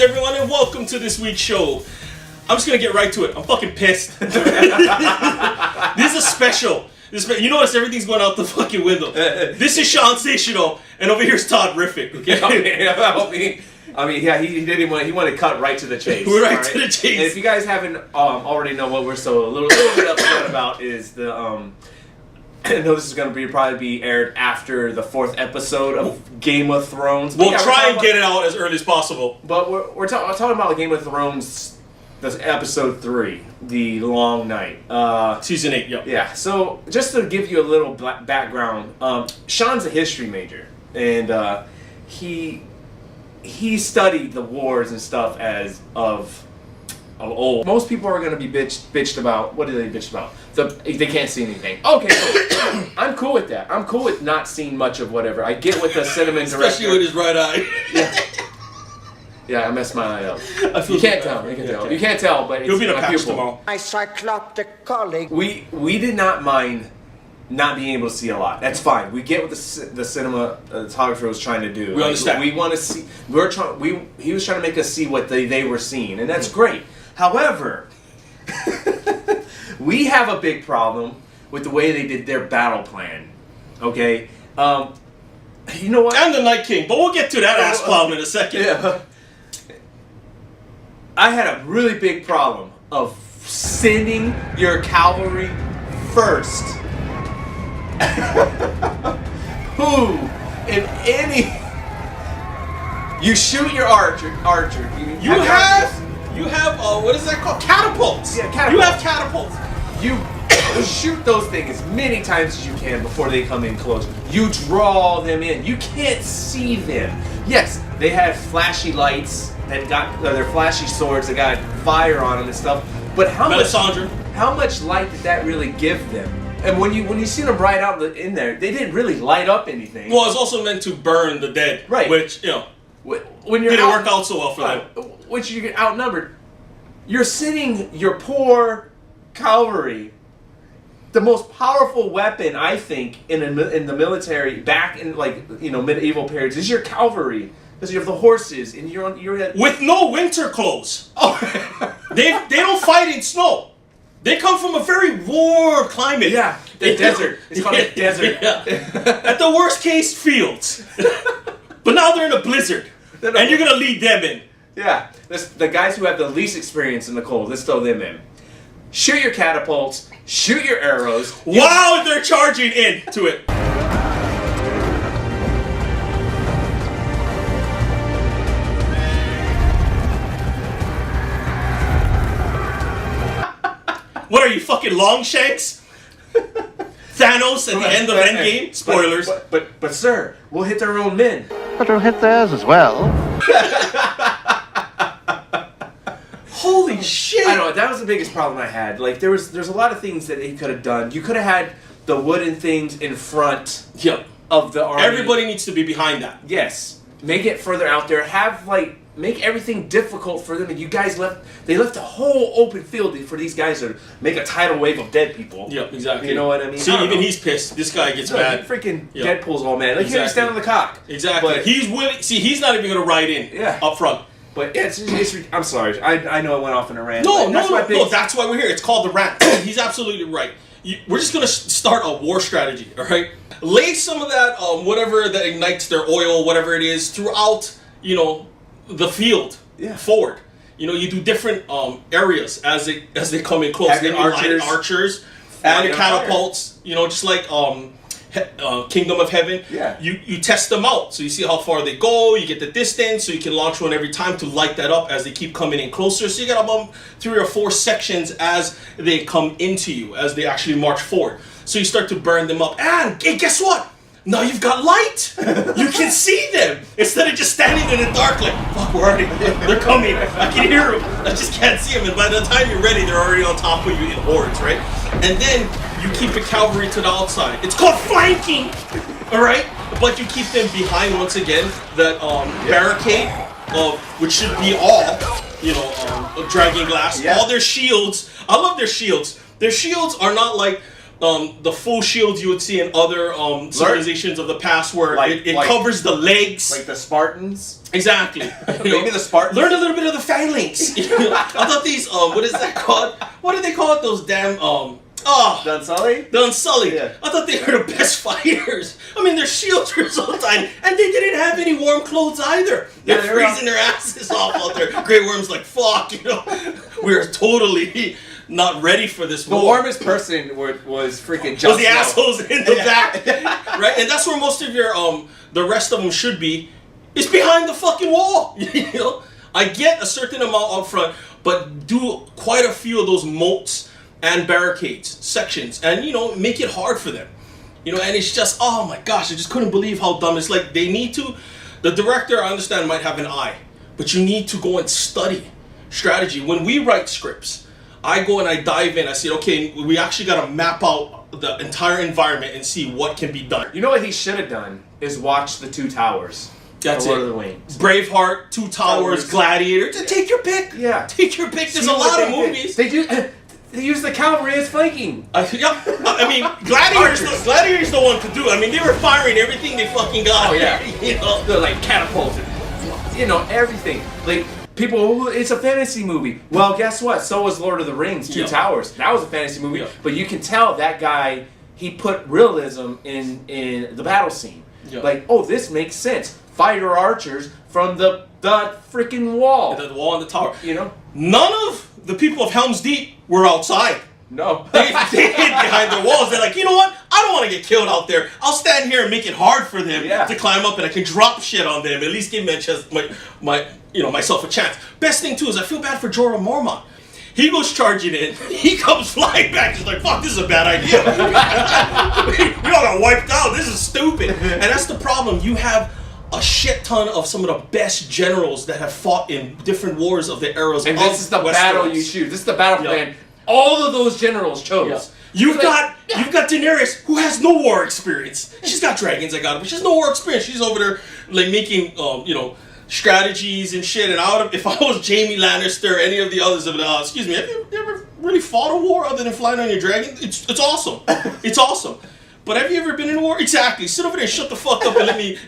everyone, and welcome to this week's show. I'm just gonna get right to it. I'm fucking pissed. This is a special. You notice everything's going out the fucking window. This is Sean Stational, and over here's Todd Riffic. Okay? He didn't want. He wanted to cut right to the chase. We're right to the chase. And if you guys haven't already know what we're a little bit upset about is the I know this is going to probably be aired after the 4th episode of Game of Thrones. We'll try and get it out as early as possible. But we're talking about Game of Thrones, this episode 3, The Long Night. Season 8, yep. Yeah, so just to give you a little background, Sean's a history major, and he studied the wars and stuff as of old. Most people are going to be bitched about. What do they bitch about? They can't see anything. Okay, so I'm cool with that. I'm cool with not seeing much of whatever. I get with the cinnamon director. Especially with his right eye. Yeah, I messed my eye up. You can't tell. You can't tell, but You'll be in a my patch pupil. tomorrow. My cycloptic colleague. We did not mind not being able to see a lot. That's fine. We get what the cinematographer was trying to do. We understand. We want to see. He was trying to make us see what they were seeing, and that's great. However, we have a big problem with the way they did their battle plan. Okay, you know what? And the Night King, but we'll get to that ass clown in a second. Yeah. I had a really big problem of sending your cavalry first. Who, in any, you shoot your archer. You have what is that called? Catapults. Yeah, catapults. You have catapults. You shoot those things as many times as you can before they come in close. You draw them in. You can't see them. Yes, they have flashy lights that got their flashy swords that got fire on them and stuff. But how much light did that really give them? And when you see them right out in there, they didn't really light up anything. Well, it's also meant to burn the dead, right? Which when you're didn't work out so well for them. Which you get outnumbered. You're sending your poor cavalry, the most powerful weapon I think in the military back in medieval periods is your cavalry, because you have the horses and you're with no winter clothes. Oh, they don't fight in snow. They come from a very warm climate. Yeah, the desert. It's called a desert. Yeah. At the worst case, fields. But now they're in a blizzard, and you're gonna lead them in. Yeah, the guys who have the least experience in the cold. Let's throw them in. Shoot your catapults. Shoot your arrows. Wow, they're charging into it. What are you, fucking Longshanks? Thanos at the end of Endgame? Spoilers. But sir, we'll hit their own men. But we'll hit theirs as well. Holy shit! I know, that was the biggest problem I had. Like, there's a lot of things that he could have done. You could have had the wooden things in front of the army. Everybody needs to be behind that. Yes. Make it further out there. Make everything difficult for them. And you guys left a whole open field for these guys to make a tidal wave of dead people. Yep, exactly. You know what I mean? See, even he's pissed. This guy gets mad. Freaking Deadpool's all mad. Like, he stand on the cock. Exactly. But he's willing. See, he's not even going to ride in up front. But I'm sorry. I know I went off in a rant. No, that's why we're here. It's called the Rant. He's absolutely right. We're just going to start a war strategy, all right? Lay some of that, whatever that ignites their oil, whatever it is, throughout, the field forward. You do different areas as they come in close. Have Then your archers, add your catapults, just like Kingdom of Heaven. Yeah. You test them out, so you see how far they go. You get the distance, so you can launch one every time to light that up as they keep coming in closer. So you got about 3 or 4 sections as they come into you, as they actually march forward. So you start to burn them up. And hey, guess what? Now you've got light. You can see them instead of just standing in the dark like, fuck, they're coming. I can hear them. I just can't see them. And by the time you're ready, they're already on top of you in hordes, right? And then you keep the cavalry to the outside. It's called flanking, all right? But you keep them behind once again that barricade which should be all, dragon glass. Yeah. All their shields. I love their shields. Their shields are not like the full shields you would see in other civilizations of the past, where it covers the legs, like the Spartans. Exactly. Maybe the Spartans. Learn a little bit of the phalanx. I thought these what is that called? What do they call it? Those damn the Unsullied? The Unsullied. Yeah. I thought they were the best fighters. I mean, their shields were so tiny, and they didn't have any warm clothes either. They're freezing their asses off out there. Grey Worm's like, fuck, we're totally not ready for this war. The warmest person was freaking Jon Snow. The assholes in the back, right? And that's where most of your the rest of them should be. It's behind the fucking wall. I get a certain amount up front, but do quite a few of those moats and barricades sections, and make it hard for them. And it's just, oh my gosh, I just couldn't believe how dumb it's like. They need to. The director, I understand, might have an eye, but you need to go and study strategy. When we write scripts, I go and I dive in. I say, okay, we actually got to map out the entire environment and see what can be done. You know what he should have done is watch The Two Towers. That's Lord it. of the Rings. Braveheart, Two Towers, Gladiator. Take your pick. Yeah. Take your pick. There's a lot of movies. They do. They use the cavalry as flanking. I mean, Gladiator's the one to do. I mean, they were firing everything they fucking got. Oh yeah. They're like catapults. Everything. Like people, it's a fantasy movie. Well, guess what? So was Lord of the Rings, Two Towers. That was a fantasy movie. Yeah. But you can tell that guy, he put realism in the battle scene. Yeah. Like, oh, this makes sense. Fighter archers from the freaking wall. The wall and the tower. None of the people of Helm's Deep were outside. No. They hid behind their walls. They're like, you know what? I don't want to get killed out there. I'll stand here and make it hard for them to climb up, and I can drop shit on them. At least give me a chance, myself a chance. Best thing too is I feel bad for Jorah Mormont. He goes charging in. He comes flying back. He's like, fuck, this is a bad idea. we all got wiped out. This is stupid. And that's the problem. You have a shit ton of some of the best generals that have fought in different wars of the eras. And this is the battle you choose. This is the battle plan. All of those generals chose. You've got Daenerys, who has no war experience. She's got dragons, but she has no war experience. She's over there like making strategies and shit. And if I was Jaime Lannister or any of the others, excuse me, have you ever really fought a war other than flying on your dragon? It's awesome. It's awesome. But have you ever been in a war? Exactly. Sit over there and shut the fuck up and let me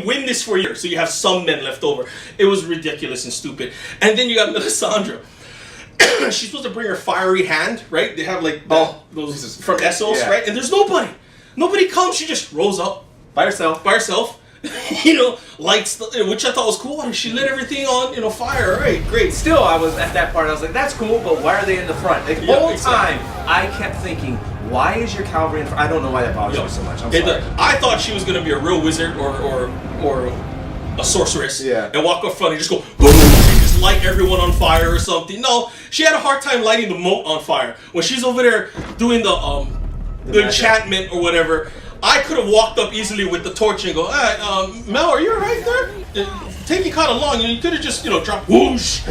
win this for you. So you have some men left over. It was ridiculous and stupid. And then you got Melisandre. She's supposed to bring her fiery hand, right? They have like those from Essos, right? And there's nobody. Nobody comes. She just rolls up by herself. Lights, which I thought was cool. She lit everything on, fire. All right, great. Still, I was at that part. I was like, that's cool, but why are they in the front? The whole time, I kept thinking, why is your cavalry in front? I don't know why that bothers me so much. I'm sorry. I thought she was gonna be a real wizard or a sorceress. Yeah. And walk up front and just go boom and just light everyone on fire or something. No, she had a hard time lighting the moat on fire. When she's over there doing the enchantment or whatever, I could have walked up easily with the torch and go, Mel, are you alright there? Taking kind of long. You could have just, dropped whoosh.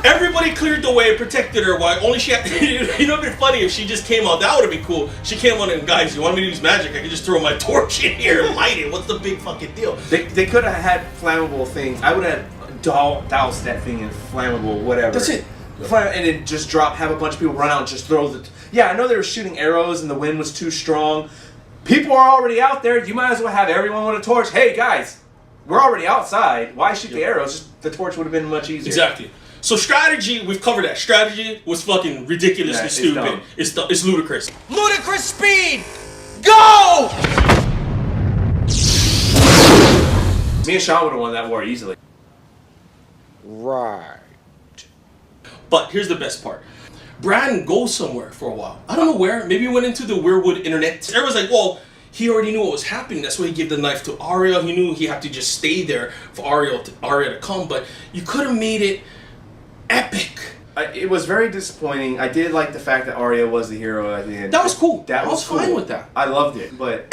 Everybody cleared the way and protected her. While only she had, it'd been funny if she just came out. That would have been cool. She came on and, guys, you want me to use magic? I can just throw my torch in here and light it. What's the big fucking deal? They could have had flammable things. I would have doused that thing in flammable whatever. That's it. And then just have a bunch of people run out and just throw the... Yeah, I know they were shooting arrows and the wind was too strong. People are already out there. You might as well have everyone with a torch. Hey, guys, we're already outside. Why shoot the arrows? Just the torch would have been much easier. Exactly. So strategy, we've covered that. Strategy was fucking ridiculously stupid. It's ludicrous. Ludicrous speed! Go! Me and Sean would have won that war easily. Right. But here's the best part. Bran goes somewhere for a while. I don't know where. Maybe he went into the Weirwood internet. Everyone's like, well, he already knew what was happening. That's why he gave the knife to Arya. He knew he had to just stay there for Arya to come. But you could have made it epic. It was very disappointing. I did like the fact that Arya was the hero at the end. That was cool. I was fine with that. I loved it. But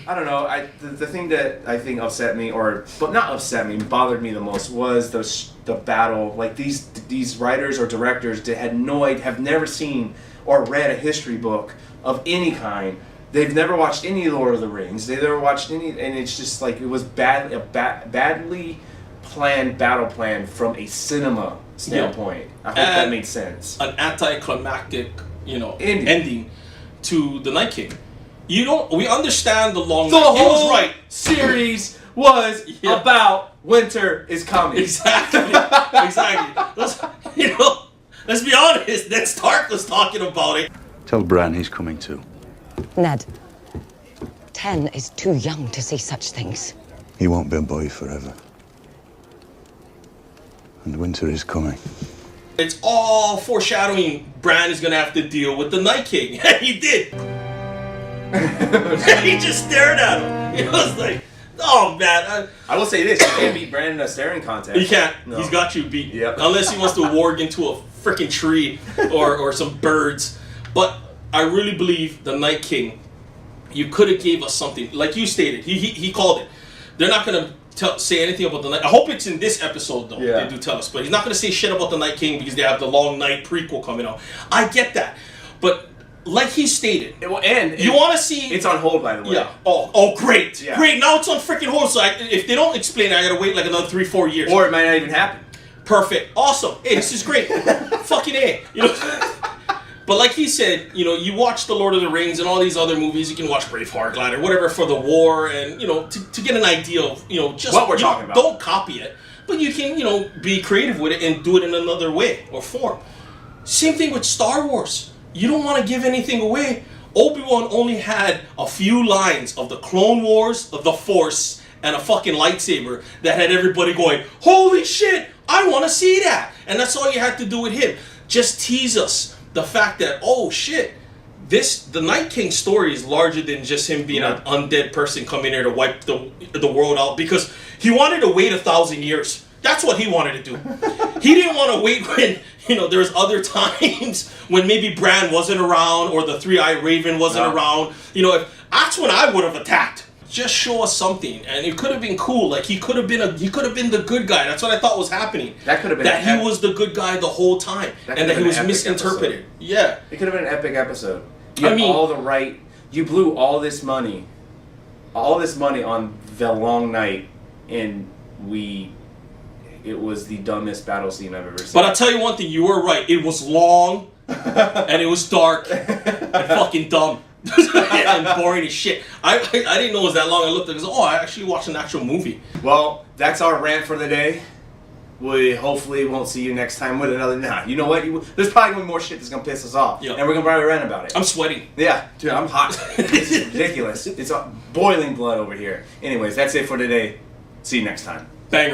I don't know. The thing that I think upset me, but not upset me, bothered me the most was the battle. Like these writers or directors that have never seen or read a history book of any kind. They've never watched any Lord of the Rings. They've never watched any, and it's just like it was badly planned battle plan from a cinema standpoint. I hope that made sense. An anticlimactic, ending to the Night King. You don't. We understand the long. The night. He was whole right. series was Yeah. about winter is coming. Exactly. Exactly. Let's be honest. Ned Stark was talking about it. Tell Bran he's coming too. Ned, 10 is too young to see such things. He won't be a boy forever. And winter is coming. It's all foreshadowing. Bran is gonna have to deal with the Night King, and he did. He just stared at him. He was like, "Oh man." I will say this: you can't beat Brandon in a staring contest. He can't. No. He's got you beat. Yep. Unless he wants to warg into a freaking tree or some birds. But I really believe the Night King. You could have gave us something like you stated. He called it. They're not gonna say anything about the Night. I hope it's in this episode though. Yeah. They do tell us, but he's not gonna say shit about the Night King because they have the Long Night prequel coming out. I get that, but like he stated, And you want to see. it's on hold, by the way. Yeah. Oh, great. Yeah. Great. Now it's on freaking hold. So if they don't explain it, I gotta wait like another 3-4 years. Or it might not even happen. Perfect. Awesome. Hey, this is great. Fucking A. But like he said, you watch The Lord of the Rings and all these other movies. You can watch Braveheart, Gladiator, whatever for the war, and to get an idea of just What we're talking about. Don't copy it, but you can be creative with it and do it in another way or form. Same thing with Star Wars. You don't want to give anything away. Obi-Wan only had a few lines of the Clone Wars, of the Force, and a fucking lightsaber that had everybody going, "Holy shit, I want to see that!" And that's all you had to do with him. Just tease us the fact that, oh shit, the Night King story is larger than just him being an undead person coming here to wipe the world out, because he wanted to wait 1,000 years. That's what he wanted to do. He didn't want to wait when, there was other times when maybe Bran wasn't around or the Three-Eyed Raven wasn't around. That's when I would have attacked. Just show us something, and it could have been cool. Like he could have been the good guy. That's what I thought was happening. That could have been he was the good guy the whole time, and that he was misinterpreted. Yeah, It could have been an epic episode. You blew all this money on the long night, and it was the dumbest battle scene I've ever seen. but I'll tell you one thing: you were right. It was long, and it was dark, and fucking dumb. And boring as shit. I didn't know it was that long. I looked at it and I actually watched an actual movie. Well, that's our rant for the day. We hopefully won't see you next time with another. Nah, you know what? There's probably gonna be more shit that's gonna piss us off, and we're gonna probably rant about it. I'm sweating. Yeah, dude, I'm hot. It's ridiculous. It's boiling blood over here. Anyways, that's it for today. See you next time. Banger.